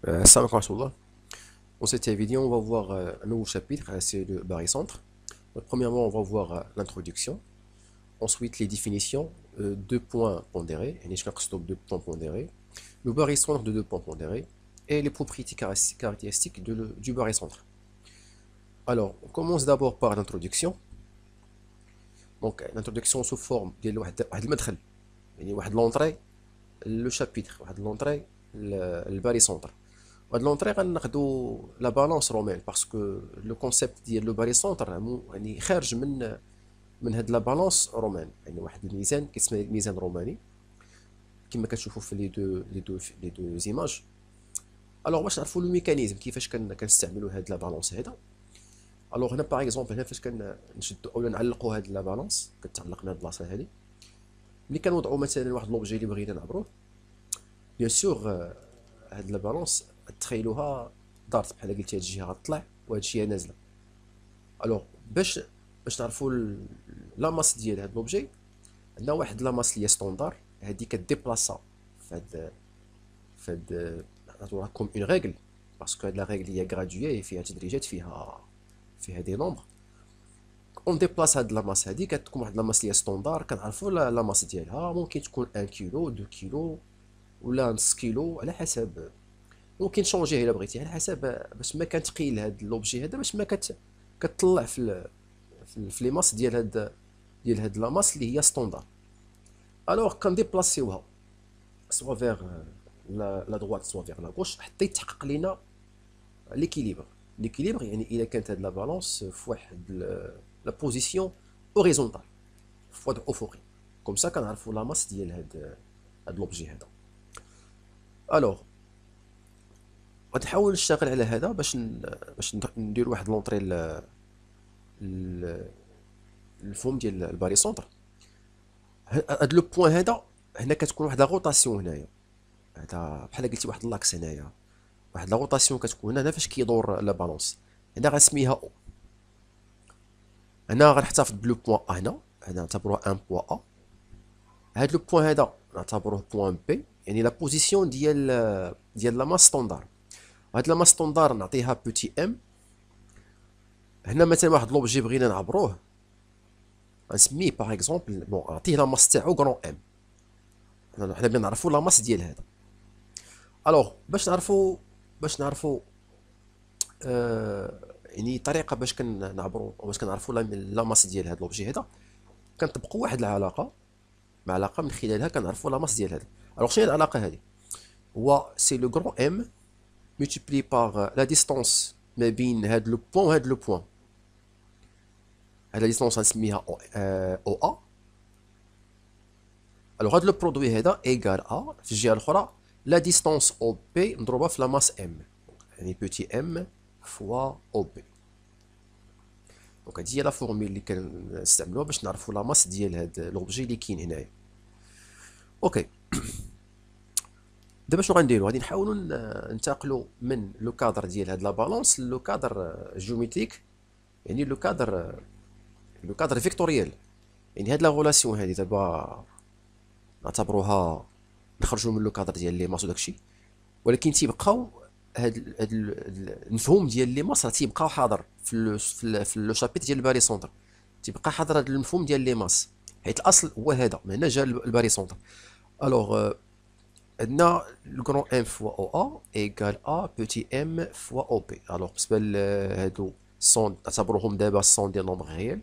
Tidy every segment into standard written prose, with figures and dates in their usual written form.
Salam alaikum. Dans cette vidéo, on va voir un nouveau chapitre, c'est le barycentre. Donc, premièrement, on va voir l'introduction. Ensuite, les définitions, deux points pondérés, et deux points pondérés, le barycentre de deux points pondérés, et les propriétés caractéristiques du barycentre. Alors, on commence d'abord par l'introduction. Donc, l'introduction sous forme de واحد المدخل يعني واحد l'entrée le chapitre واحد l'entrée le barycentre. وهاد لونطري غناخدو لا بالونس رومين باسكو لو كونسيبت ديال لو باريسونتر يعني خارج من هاد لا بالونس رومان، يعني واحد الميزان كيسمى ميزان روماني كما كتشوفوا في لي دو زيماج. الوغ باش نعرفوا لو ميكانيزم كيفاش كنستعملوا هاد لا بالونس هذا. الوغ هنا باغ اكزومبل هنا فاش كنشدو اولا نعلقوا هاد لا بالونس كتعلق من هاد البلاصه هادي. ملي كنوضعوا مثلا واحد لوبجي اللي بغينا نعبروه، بيان سور هاد لا بالونس تخيلوها دارت بحال قلتي هاد الجهه غطلع وهاد الجهه نازله. الوغ باش نعرفوا لا ماس ديال هاد لوبجي، عندنا واحد لا ماس اللي هي ستوندار، هادي كديبلاصا فهاد نعتبرها كوم اون ريغل باسكو هاد لا ريغل هي غراديوي فيها تدريجات فيها دي نومبر. اون ديبلاس هاد لا ماس هادي كتكون واحد لا ماس اللي هي ستوندار، كنعرفوا لا ماس ديالها ممكن تكون 1 كيلو 2 كيلو ولا نص كيلو على حسب، ممكن تشونجيه الا بغيتي على حسب باش ما كنتقيل هاد لوبجي هذا، باش ما كتطلع في لي ماس ديال هاد لا ماس اللي هي ستوندار. الوغ كنديبلاسيوها سوا فيغ لا دوات سوا فيغ لا غوش حتى يتحقق لينا ليكيليبر يعني الا كانت هاد لا بالونس في واحد لا بوزيسيون اوريزونتال في وضع افقي، كوم سا كنعرفوا لا ماس ديال هاد لوبجي هذا. الوغ غادي نحاول نشتغل على هذا باش ندير واحد لونطري الفوم ديال الباري سونتر. هاد لو بوين هذا هنا كتكون واحد لا روتاسيون هنايا، هذا بحال قلتي واحد لاكس هنايا، واحد لا روتاسيون كتكون هنا فاش كيدور لا بالونس. هنا غنسميها او، هنا غنحتفظ بلو بوين ا، هنا نعتبروه ان بوين ا. هاد لو بوين هذا نعتبروه بوين بي، يعني لا بوزيسيون ديال لا ماس ستوندار. هاد لا ماس ستوندار نعطيها بوتي ام. هنا مثلا واحد لوبجي بغينا نعبروه غنسميه باغ اكزومبل بون نعطيه لا ماس تاعو غران ام. حنا بغينا نعرفوا لا ماس ديال هذا. الوغ باش نعرفوا يعني طريقه باش كنعبروا او باش كنعرفوا لا ماس ديال هذا لوبجي هذا، كنطبقوا واحد العلاقه، علاقه من خلالها كنعرفوا لا ماس ديال هذا. الوغ شنو هي العلاقه هذه؟ هو سي لو غران ام ملتيبلي باغ لا ديستونس ما بين هاد لو بوين وهاد لو بوين. هاد لا ديستونس غنسميها او ا. الوغ هاد لو برودوي هذا ايكال ا في الجهه الاخرى لا ديستونس او بي نضربها في لا ماس ام، يعني بوتي ام فوا او بي. دونك هادي هي لا فورميل اللي كنستعملوها باش نعرفوا لا ماس ديال هاد لوبجي اللي كاين هنايا. اوكي، دابا شنو غنديرو؟ غادي نحاولوا ننتقلوا من لو كادر ديال هاد لا بالونس لو كادر جيومتريك، يعني لو كادر فيكتوريال. يعني هاد لا غولاسيون هادي دابا نعتبروها نخرجوا من لو كادر ديال لي ماس وداكشي، ولكن تيبقاو هاد المفهوم ديال لي ماس راه تيبقى حاضر في لو شابيت ديال الباري سونتر. تيبقى حاضر هاد المفهوم ديال لي ماس، حيت الاصل هو هذا، من هنا جا الباري سونتر. الوغ عندنا لو غران ام فوا او ا ايكال ا بوتي ام فوا او بي. الوغ بالنسبه لهادو سون نعتبروهم دابا سون دي نومبر ريال،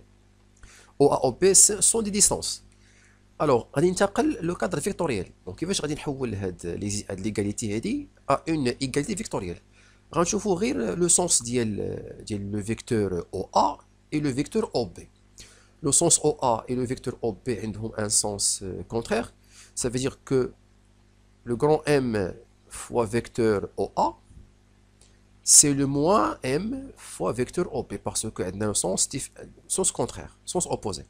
او ا او بي سون دي ديستونس. الوغ غادي ننتقل لو كادر فيكتوريال. دونك كيفاش غادي نحول هاد ليغاليتي هادي ا اون ايغاليتي فيكتوريال؟ غنشوفوا غير لو سونس ديال لو فيكتور او ا اي لو فيكتور او بي. لو سونس او ا اي لو فيكتور او بي عندهم ان سونس كونترير. ça veut dire que le grand M fois vecteur OA, c'est le moins M fois vecteur OB, parce que a un sens contraire, sens opposé.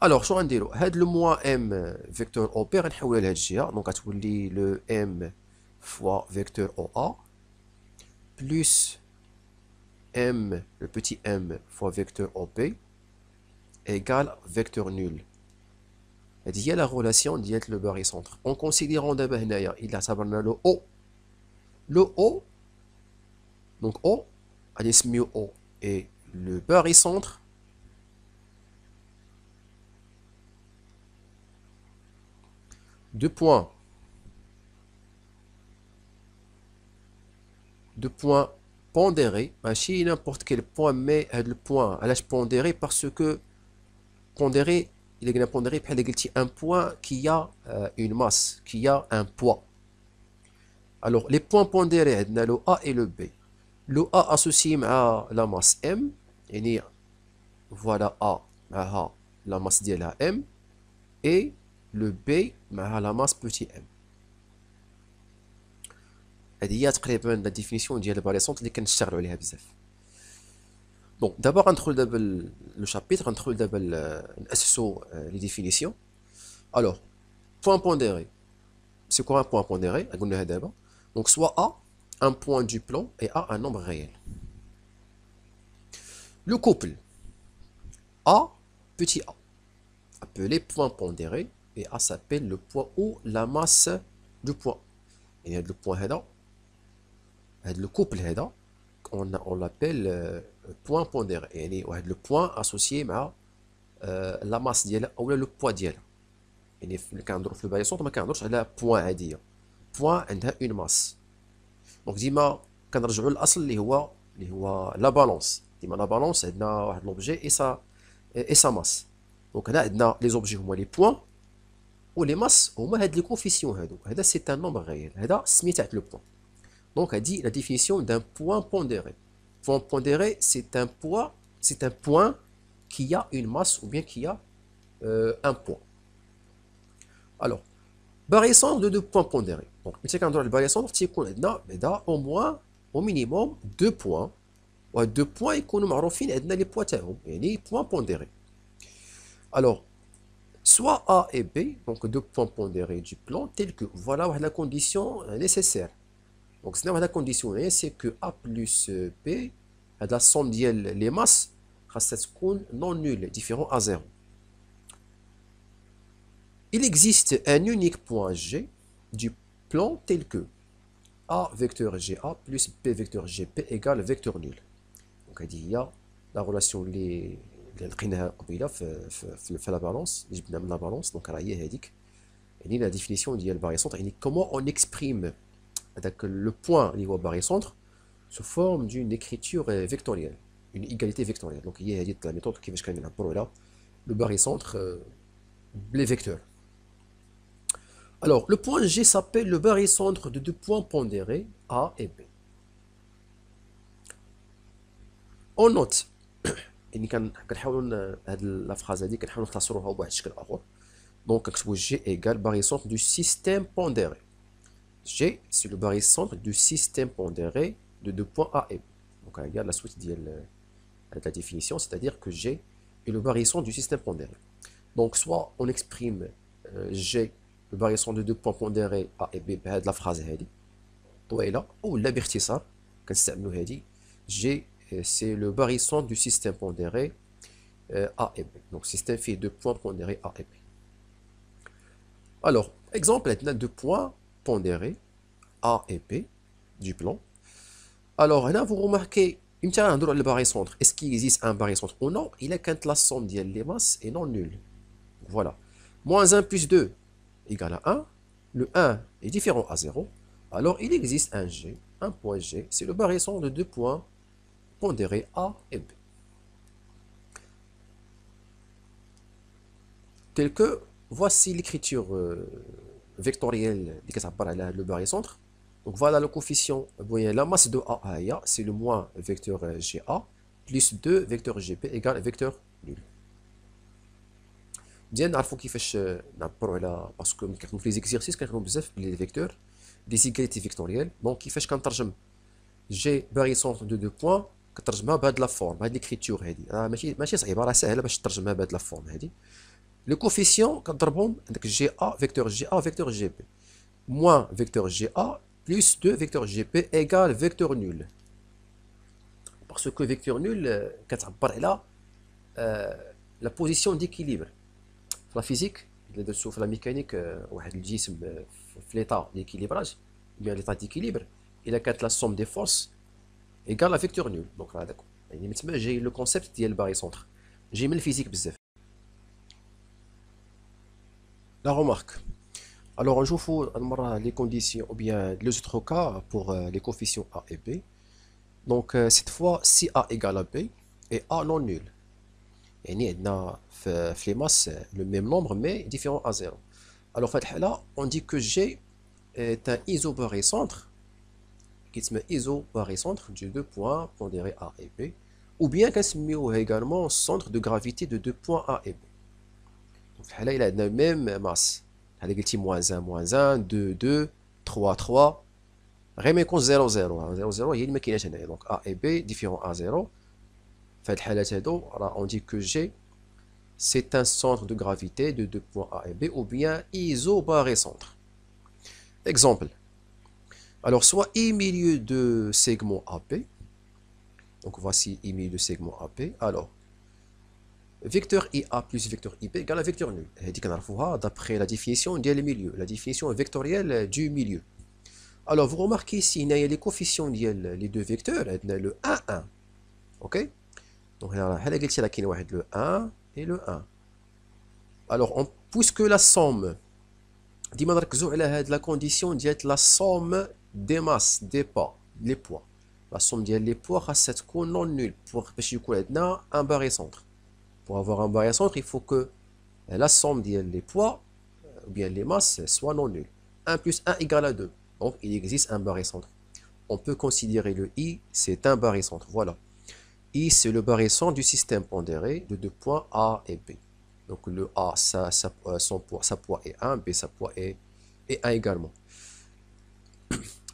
Alors, شنو غنديرو؟ هاد لو موان ام فيكتور او بي غنحولها لهاد الجهه، دونك غتولي لو ام فوا فيكتور او ا بلس ام لو بوتي ام فوا فيكتور او بي ايكال فيكتور نول. هادي هي لا غولاسيون ديال لو باري سونتر. اون كونسيديرون دابا هنايا الا اعتبرنا لو او le O, donc O, allez mieux O, et le barycentre de points pondérés, machine n'importe quel point, mais le point, à l'âge pondéré, parce que pondéré, il est pondéré, un point qui a une masse, qui a un poids. Alors, les points pondérés, on a le A et le B. Le A associé à la masse M, et voilà A, la masse de la M, et le B, la masse petit m. هذه هي تقريبا لا ديفينيسيون ديال الباريسونت اللي كنشتغلوا عليها بزاف. دونك دابا غندخل دابا لو شابيتر، غندخل دابا ناسسو لي ديفينيسيون. الوغ point pondéré, c'est quoi un point pondéré؟ قلناها دابا. Donc soit A, un point du plan, et A, un nombre réel. Le couple A, petit a, appelé point pondéré, et A s'appelle le point ou la masse du point. Et le point هذا, le couple هذا, on l'appelle point pondéré. يعني واحد le point associé مع la masse ديالها ou le poids ديالها. يعني ملي كنهضروا في الباريسونط ما كنهضروش على بوان عاديه، بوان عندها اون ماس. دونك ديما كنرجعوا للاصل اللي هو لا بالونس. ديما لا بالونس عندنا واحد لوبجي اي سا ماس. دونك هنا عندنا لي زوبجي هما لي بوان ولي ماس هما هاد لي كوفيسيون هادو. هذا سي ان نومبر غيال، هذا سميت تاع لو بوان. دونك هادي لا ديفينيسيون دان بوان بونديري. Point pondéré, c'est un poids, c'est un point qui a une masse ou bien qui a un poids. Alors, barycentre de deux points pondérés. Donc, ملي كنهضروا على الباrycentre تيكون عندنا بعدا au moins au minimum deux points. وهاد deux points يكونوا معروفين عندنا لي بوا تاعهم، يعني point pondéré. Alors, soit A et B, donc deux points pondérés du plan, tel que voilà la condition nécessaire. Donc, c'est la condition, c'est que A plus B, la somme des masses, ça تكون non nulle, différent à 0. Il existe un unique point G du plan tel que A vecteur GA plus B vecteur GP égale vecteur nul. Donc, il y a la relation اللي لقيناها قبيله في la balance, اللي جبنا من la balance. Donc, هي هذيك يعني la définition ديال الباrycentre. يعني comment on exprime le point اللي هو barycentre sous forme d'une écriture vectorielle, une égalité vectorielle. Donc, il y a la méthode qui va se là le barycentre les vecteurs. Alors, le point G s'appelle le barycentre de deux points pondérés A et B. On note يعني كنحاولوا هاد لا فراز هادي كنحاولوا نختصروها بواحد الشكل اخر. دونك كنكتبوا G égale barycentre du système pondéré. G, c'est le barycentre du système pondéré de deux points A et B. Donc, regarde la suite de la définition, c'est-à-dire que G est le barycentre du système pondéré. Donc, soit on exprime G, le barycentre de deux points pondérés A et B, de la phrase طويلة، ou la باختصار كنستعملوا هذه G, c'est le barycentre du système pondéré A et B. Donc, système fait deux points pondérés A et B. Alors, exemple, on a deux points pondérés A et B du plan. Alors là, vous remarquez, le barycentre, est-ce qu'il existe un barycentre ou non? Il est quand la somme des masses est non nulle. Voilà. Moins 1 plus 2 égale à 1. Le 1 est différent à 0. Alors, il existe un G, un point G. C'est le barycentre de deux points pondérés A et B. Tel que, voici l'écriture vectorielle qui s'appelle le barycentre. Donc voilà le coefficient, la masse de A, c'est le moins vecteur GA, plus 2 vecteur GP égale vecteur nul. Bien, il faut qu'il fasse parce que dans les exercices, quand on a les vecteurs, des égalités vectorielles, donc il fait qu'on traduit G barycentre de deux points, qu'on traduit de la forme, de l'écriture. ماشي صعيبة، راه سهلة باش تترجمها بهاد لا فورم هادي. Le coefficient كنضربهم عندك GA vecteur GP moins vecteur GA plus 2 vecteur GP égale vecteur nul. Parce que vecteur nul كتعبر على la position d'équilibre. في la physique, في la mécanique, واحد الجسم في l'état d'équilibrage, bien l'état d'équilibre, إلا كانت la somme des forces égale la vecteur nul. Donc هذاك يعني مثل جاي لو كونسيبت ديال باغي سونتر جاي من الفيزيك بزاف. La remarque. Alors نشوفوا المرة les conditions ou bien les autres cas pour les coefficients A et B. Donc cette fois si A égale à B et A non nul. يعني عندنا في les masses le même nombre mais différent à 0. Alors في الحالة on dit que G est un isobarycentre qui se met isobarycentre de deux points pondérés A et B, ou bien كنسميوه également centre de gravité de deux points A et B. Donc في الحالة il a la même masse. هذا قلتي -1 -1 2 2 3 3 غير ما يكون 0 0 0 0 هي اللي ما كايناش هنايا. دونك A et B différent à 0. في هاد الحالات هادو راه on dit que G c'est un centre de gravité de deux points A et B ou bien isobarycentre. Exemple. Alors, soit I milieu de segment AP. Donc, voici I milieu de segment AP. Alors, vecteur IA plus vecteur IB égale à vecteur nul. D'après la définition du milieu, la définition vectorielle du milieu. Alors, vous remarquez ici, il y a les coefficients les deux vecteurs, le 1, 1. Ok? Donc, le 1 et le 1. Alors, puisque la somme, ديما نركزوا على هاد la condition ديال la somme des masses des les poids. La somme ديال les poids خاصها تكون non nulle pour باش يكون عندنا un barycentre. Pour avoir un barycentre, il faut que la somme ديال les poids ou bien les masses soit non nulle. 1 plus 1 égale à 2. Donc il existe un barycentre. On peut considérer le I, c'est un barycentre. Voilà. I, c'est le barycentre du système pondéré de deux points A et B. Donc le A, sa poids est 1, B, sa poids est 1 également.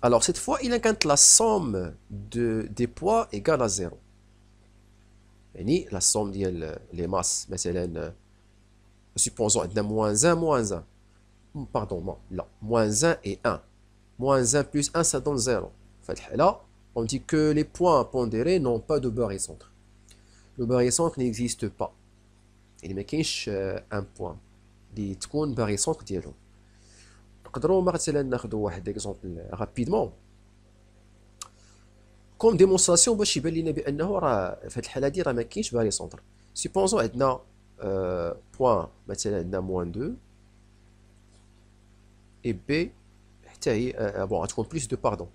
Alors cette fois, il incarne la somme des poids égale à 0. Et la somme des masses, مثلا, supposons moins 1, moins 1. Pardon, non, là, moins 1 et 1. Moins 1 plus 1, ça donne 0. Là, on dit que les points pondérés n'ont pas de barycentre. Le barycentre n'existe pas. Il ما كاينش ان بوان اللي تكون باغيسونتر ديالهم. نقدروا مثلا ناخذوا واحد اكزومبل رابيدمون كوم ديمونستراسيون باش يبان لنا بانه راه في هذه الحاله هذه راه ما كاينش باغيسونتر. سيبونزون عندنا بوان مثلا عندنا موان 2 اي بي حتى هي بون غتكون بلس 2 باردون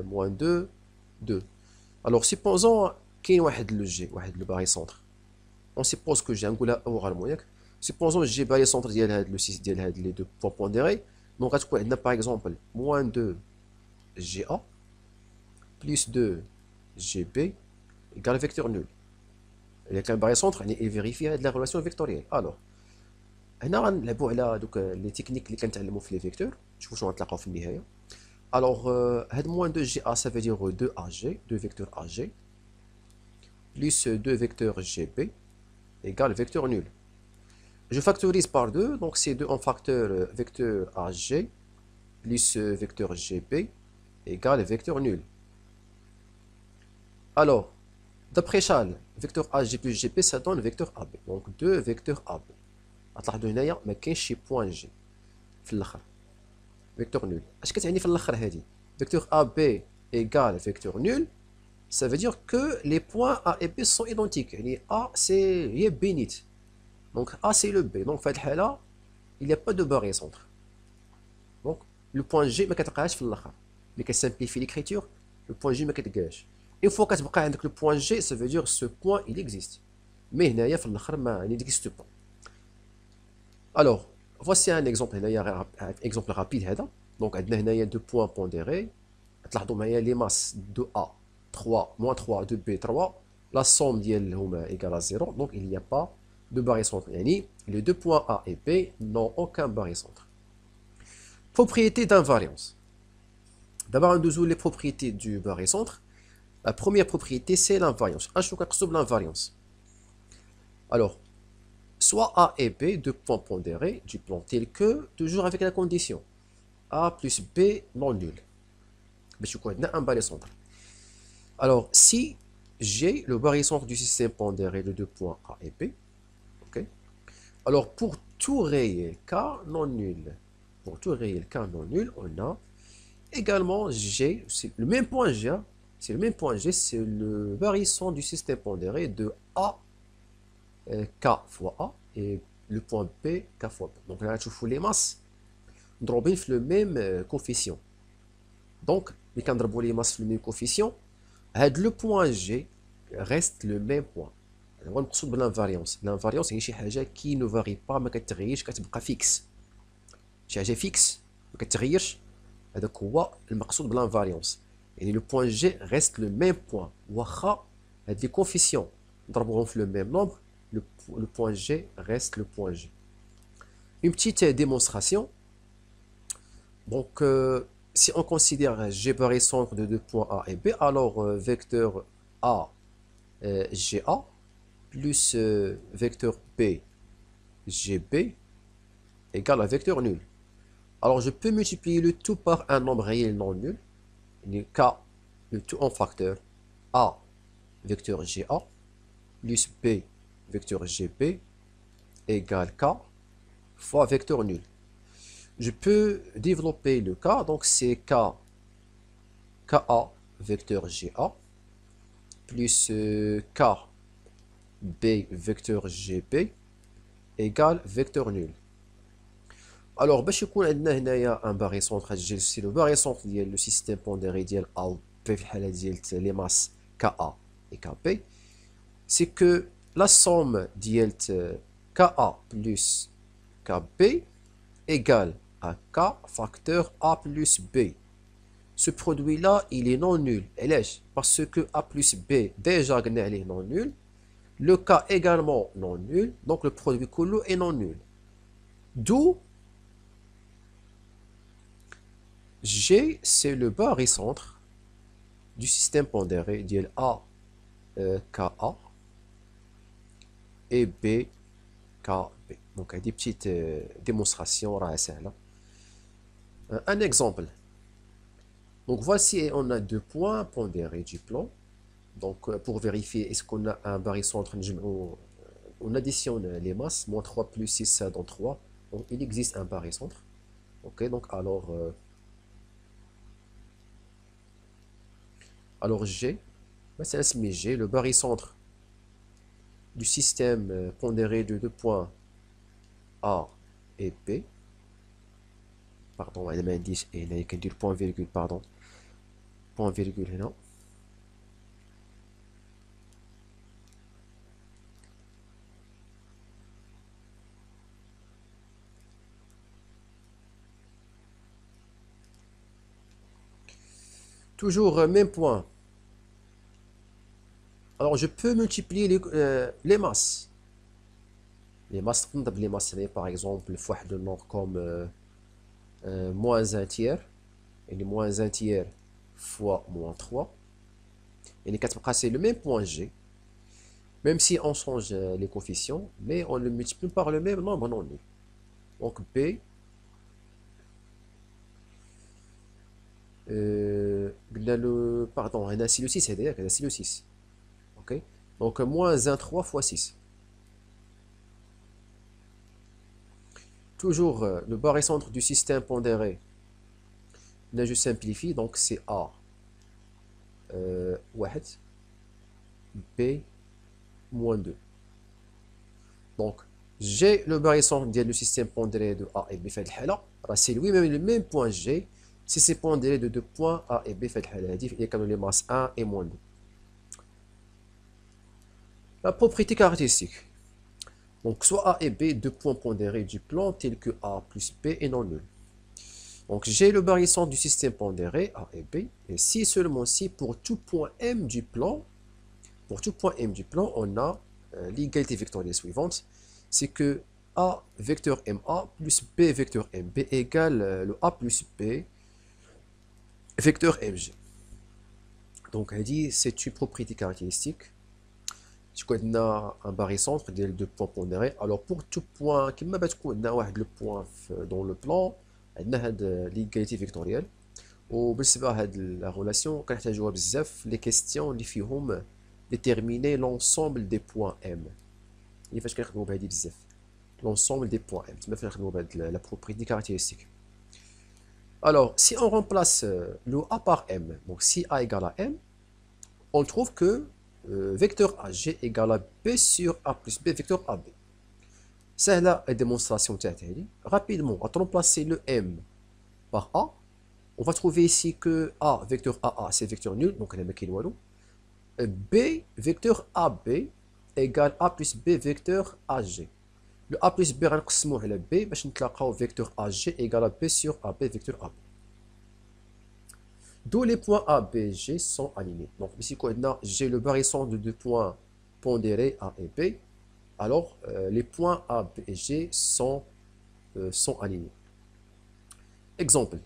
موان 2 2. الوغ سيبونزون كاين واحد لو جي واحد لو باغيسونتر. On suppose que j'ai un goulard oralement. Supposons que j'ai le centre le 6 les deux points pondérés. Donc, par exemple, moins 2 GA plus 2 GB égale vecteur nul. Et le barycentre est vérifié de la relation vectorielle. Alors, on a les techniques qui sont les vecteurs. Je vous montre la fin de. Alors, moins 2 GA, ça veut dire 2 AG, 2 vecteurs AG, plus 2 vecteurs GB égale vecteur nul. Je factorise par 2, donc c'est 2 en facteur vecteur AG plus vecteur GB égale vecteur nul. Alors, d'après Charles, vecteur AG plus GB ça donne vecteur AB. Donc 2 vecteurs AB. غتلاحظوا هنايا ما كاينش شي بوان جي في الاخر. فيكتور نول. اش كتعني في الاخر هذه؟ vecteur AB égale vecteur nul. Ça veut dire que les points A et B sont identiques. A, c'est B nit. Donc A, c'est le B. Donc, il n'y a pas de barycentre. Donc, le point G, ما كتلقاهاش في الاخر. Mais qu'elle simplifie l'écriture, le point G ما كتلقاهاش. Une fois que tu as le point G, ça veut dire que ce point, il existe. Mais هنايا في الاخر ما n'existe pas. Alors, voici un exemple. Un exemple rapide هذا. Donc, عندنا هنايا deux points pondérés. تلاحظوا معايا les masses de A 3, moins 3, 2b, 3, la somme est égale à 0, donc il n'y a pas de barycentre. Les deux points A et B n'ont aucun barycentre. Propriété d'invariance. D'abord, on dézoule les propriétés du barycentre. La première propriété, c'est l'invariance. L'invariance. Alors, soit A et B, deux points pondérés du plan tel que, toujours avec la condition A plus B non nul. Mais je connais un barycentre. Alors, si j'ai le barycentre du système pondéré de deux points A et B, okay, alors pour tout réel K non nul, on a Également, G, c'est le même point G, hein. C'est le même point G, c'est le barycentre du système pondéré de A K fois A et le point B K fois B. Donc là, tu fous les masses, ضروبين في le même coefficient. Donc, les كنضربوا les masses في le même coefficient, le point G reste le même point. هو المقصود بالانفاريونس. الانفاريونس هي شي حاجه كي نو فاري با، ما كتغيرش، كتبقى فيكس. شي حاجه فيكس ما كتغيرش، هذاك هو المقصود بالانفاريونس. يعني لو بوين جي ريست لو ميم بوين، واخا هاد لي كوفيسيون نضربوهم في لو ميم نومبر، le point G reste le point G. Une petite démonstration. Donc, si on considère G barycentre de deux points A et B, alors vecteur A GA plus vecteur B GB égale à vecteur nul. Alors, je peux multiplier le tout par un nombre réel non nul. K, le tout en facteur A vecteur GA plus B vecteur GB égale K fois vecteur nul. Je peux développer le K, donc c'est KA vecteur GA plus K B vecteur GB égale vecteur nul. Alors, باش يكون عندنا هنايا ان باغيسونتر، سي لو باغيسونتر ديال لو سيستيم بونديري ديال A و B في الحالة ديال لي ماس KA et KB, c'est que la somme ديال KA plus KB égale à K facteur A plus B. Ce produit-là, il est non nul. Parce que A plus B, déjà, il est non nul. Le K également non nul. Donc, le produit colo est non nul. D'où G, c'est le barycentre du système pondéré d'IL A, KA et B, KB. Donc, il y a des petites démonstrations. Un exemple. Donc, voici, on a deux points pondérés du plan. Donc, pour vérifier, est-ce qu'on a un barycentre, on additionne les masses, moins 3 plus 6, ça donne 3. Donc, il existe un barycentre. Ok, donc alors G, c'est un G, le barycentre du système pondéré de deux points A et B. Pardon, il m'a dit, il y a dire point virgule, pardon. Point virgule, non. Toujours même point. Alors je peux multiplier les masses. Les masses, par exemple, le nombre comme moins 1 tiers. Et les moins 1 tiers fois moins 3. Et les 4 c'est le même point G. Même si on change les coefficients, mais on le multiplie par le même nombre non nul. Donc B pardon, c'est le 6, c'est le 6. Ok, donc moins 1, 3 fois 6. Toujours le barycentre du système pondéré. Là, je simplifie, donc c'est A 1, B moins 2. Donc, j'ai le barycentre du système pondéré de A et B fait c'est lui-même le même point G. Si c'est pondéré de deux points A et B fait il y a les masses 1 et moins 2. La propriété caractéristique. Donc, soit A et B, deux points pondérés du plan tels que A plus B est non nul. Donc, j'ai le barycentre du système pondéré A et B. Et si seulement si pour tout point M du plan, on a l'égalité vectorielle suivante. C'est que A vecteur MA plus B vecteur MB égale le A plus B vecteur MG. Donc, elle dit c'est une propriété caractéristique. Tu connais un barycentre des deux points pondérés. Alors, pour tout point, qui m'a le point dans le plan, on a l'égalité vectorielle. وبالنسبة لهاد la relation, كنحتاجوها بزاف les questions اللي فيهم déterminer l'ensemble des points M. اللي فاش كنخدمو بهادي بزاف. L'ensemble des points M. تما فين نخدمو بهاد la propriété caractéristique. Alors, si on remplace le A par M, donc si A égale à M, on trouve que vecteur AG égale à B sur A plus B vecteur AB. C'est là la démonstration تاعتي. Rapidement, on va remplacer le M par A. On va trouver ici que A, vecteur AA, c'est vecteur nul, donc on a marqué le B, vecteur AB, égale A plus B, vecteur AG. Le A plus B, on va le B, باش نتلاقاو vecteur AG égale à B sur AB, vecteur AB. D'où les points A, B, G sont alignés. Donc ici, j'ai le barycentre de deux points pondérés A et B. Alors, les points A, B et G sont alignés. Exemple.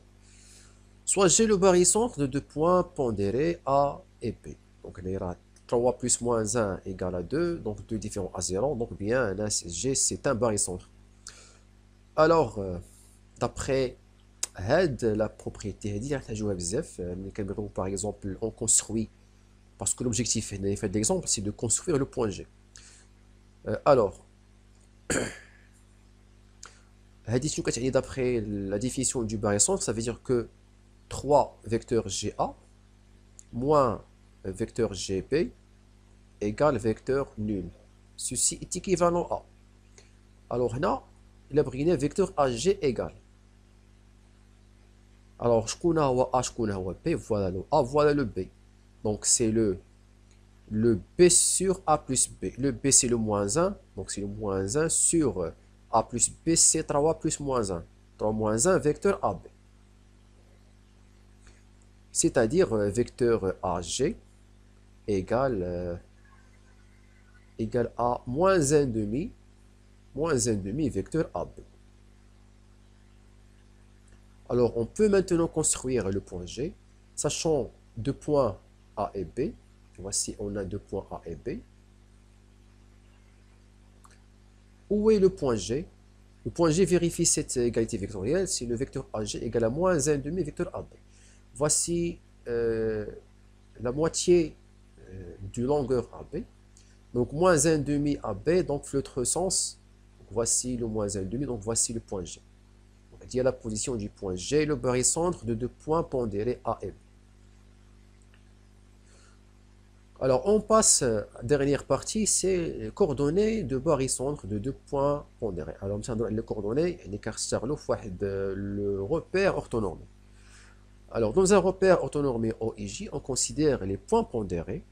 Soit j'ai le barycentre de deux points pondérés A et B. Donc, il y aura 3 plus moins 1 égale à 2. Donc, deux différents à 0. Donc, bien, là, G, c'est un barycentre. Alors, d'après la propriété, par exemple, on construit, parce que l'objectif de l'exemple, c'est de construire le point G. Alors, d'après la définition du barycentre, ça veut dire que 3 vecteurs GA moins vecteur GB égale vecteur nul. Ceci est équivalent à. Alors là, il a pris vecteur AG égale. Alors, je connais A, je connais B, voilà le A, voilà le B. Donc, c'est le B sur A plus B. Le B, c'est le moins 1. Donc, c'est le moins 1 sur A plus B, c'est 3 plus moins 1. 3 moins 1, vecteur AB. C'est-à-dire, vecteur AG égale à moins 1,5 vecteur AB. Alors, on peut maintenant construire le point G, sachant deux points A et B. Voici, on a deux points A et B. Où est le point G? Le point G vérifie cette égalité vectorielle si le vecteur AG égale à moins 1,5 vecteur AB. Voici la moitié du longueur AB. Donc, moins 1,5 AB, donc l'autre sens. Voici le moins 1,5, donc voici le point G. Il y a la position du point G, le barycentre de deux points pondérés A et B. Alors, on passe à la dernière partie, c'est les coordonnées de barycentre de deux points pondérés. Alors, les coordonnées, le repère orthonormé. Alors, dans un repère orthonormé OIJ, on considère les points pondérés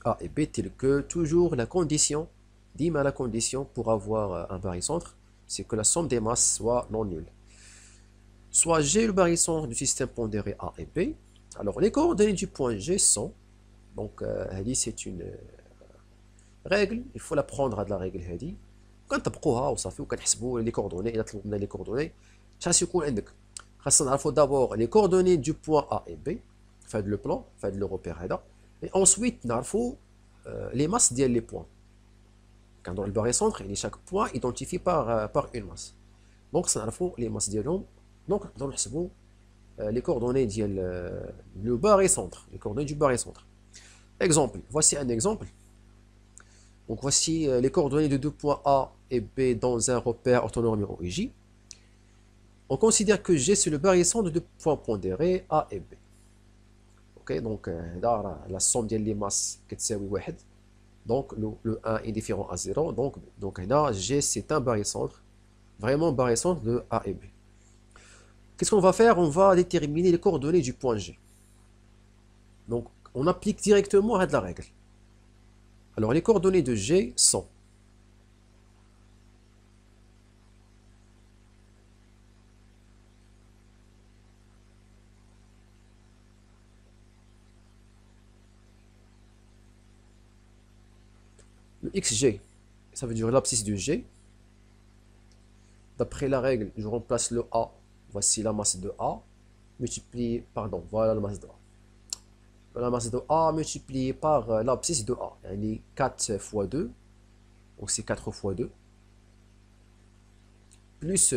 A et B tels que toujours la condition, dima la condition pour avoir un barycentre, c'est que la somme des masses soit non nulle. Soit G le barycentre du système pondéré A et B. Alors, les coordonnées du point G sont, donc, c'est une règle, il faut la prendre à de la règle. Quand tu as وصافي وكنحسبوا les coordonnées, il a les coordonnées. شحال يكون عندك خاصنا نعرفوا d'abord les coordonnées du point A et B, fait le plan, fait le repère هذا, et ensuite نعرفوا les masses ديال les points. Quand dans le barycentre, chaque point identifié par une masse. Donc, ça نعرفوا les masses ديالهم. Donc, nous نحسبوا les coordonnées ديال le barycentre, les coordonnées du barycentre. Exemple, voici un exemple. Donc voici les coordonnées de deux points A et B dans un repère orthonormé OIJ. On considère que G c'est le barycentre de deux points pondérés A et B. Ok, donc la somme des masses qui est 1. Donc le 1 est différent à 0. Donc là, G c'est un barycentre, vraiment barycentre de A et B. Qu'est-ce qu'on va faire? On va déterminer les coordonnées du point G. Donc on applique directement à la règle. Alors, les coordonnées de G sont le XG, ça veut dire l'abscisse de G. D'après la règle, je remplace le A, voici la masse de A, multiplié, pardon, voilà la masse de A. La masse de A multipliée par l'abscisse de A. Elle est 4 fois 2. Donc c'est 4 fois 2. Plus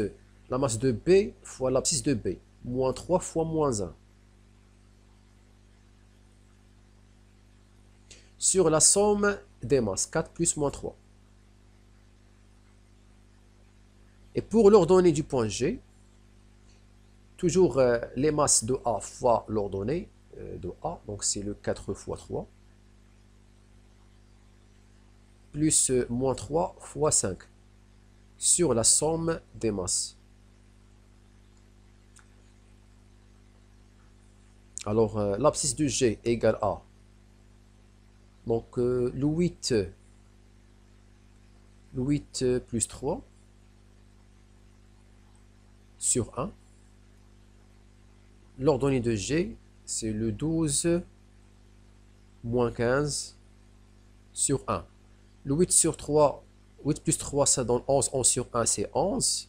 la masse de B fois l'abscisse de B. Moins 3 fois moins 1. Sur la somme des masses. 4 plus moins 3. Et pour l'ordonnée du point G, toujours les masses de A fois l'ordonnée de A, donc c'est le 4 fois 3, plus moins 3 fois 5, sur la somme des masses. Alors, l'abscisse de G égale A. Donc, le 8 plus 3 sur 1. L'ordonnée de G, c'est le 12 moins 15 sur 1. Le 8 sur 3, 8 plus 3, ça donne 11. 11 sur 1, c'est 11.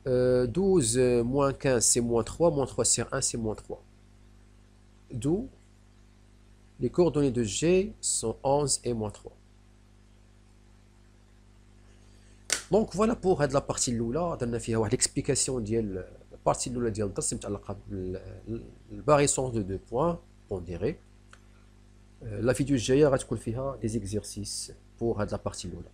12 moins 15, c'est moins 3. Moins 3 sur 1, c'est moins 3. D'où les coordonnées de G sont 11 et moins 3. Donc voilà pour هاد la partie الاولى درنا فيها واحد l'explication ديال البارتي الاولى ديال الدرس متعلقه بالباريسونس دو دو بوين بونديري. لا فيديو الجايه غتكون فيها دي زيكزيرسيس بور هاد la partie الاولى.